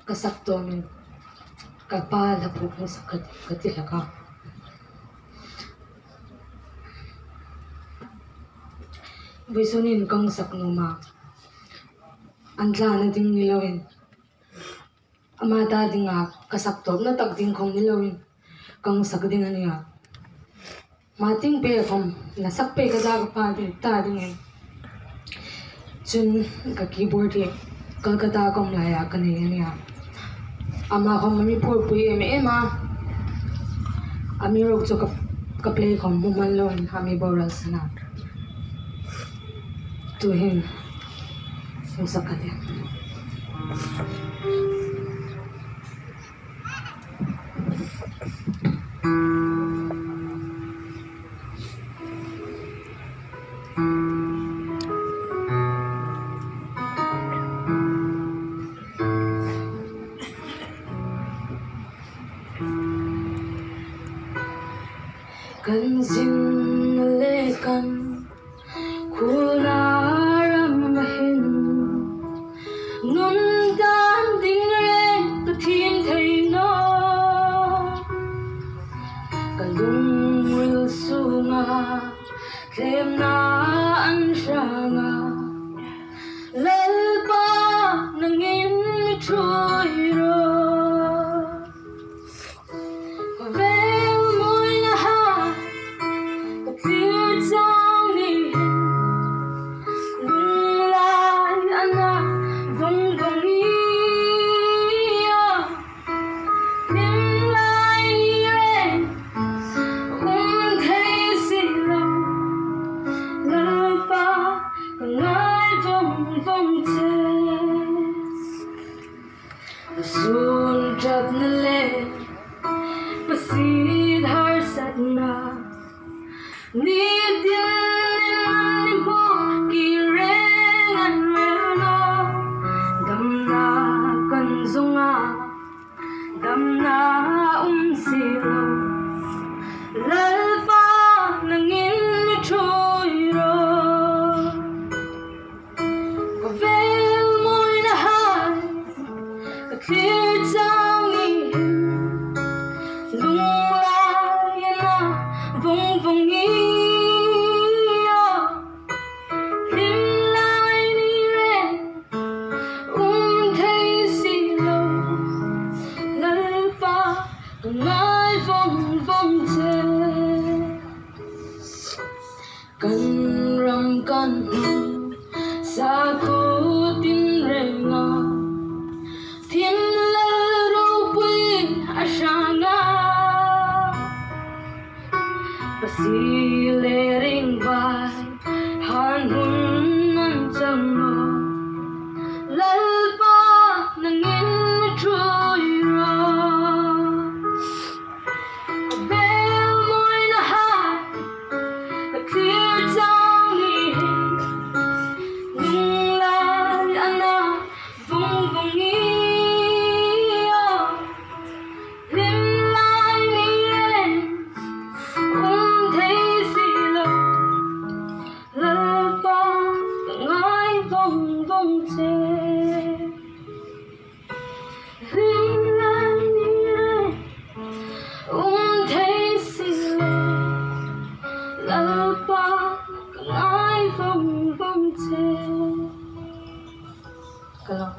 kasak to min kapa Hla Phuok Ngêi sakat katilaka Visonin kang sak numa inthlana ding nilawin amata dinga kasak to na tak ding khong nilawin kang sak ding ania mating pe khom na sak pe ka ja pa din ta ding chun ka keyboard e Kolkata kom laya kani ania ama khom mi phur pui ema ami rok cho ka play khom muman lon hami boral sana to him sakate kan jin le kan khularam hin nun dan ding rêng hrietthiem thei no kan Lungril Chungah tlem na an ranga lal pa nangin trôi rồi vel môi na ha ka clear down ni lung lai ana vong vong ia lim lai ni rêng thấy si lo lơ pa ngai vong vong che sun trap na le pasid har sat na ni din po ki rêng an rêng dam na kan zunga dam na si lo lal pa nangin trôi rồi có vel môi na hai ka clear down ni lung lai na vong vong ia lim lai ni rêng thấy si lo lal pa ngai vong vong che kan ram kan sa ko tin renga thiên la ro pui ashanga pasile ring vai han hun nan chango lal pa nangin trôi rồi vel môi na hai ka clear down ni lung lai ana vong vong ia lim lai ni rêng thấy si lo lal pa ngai vong vong che lim lai ni rêng thấy si lo lal pa ngai vong vong che. Kalau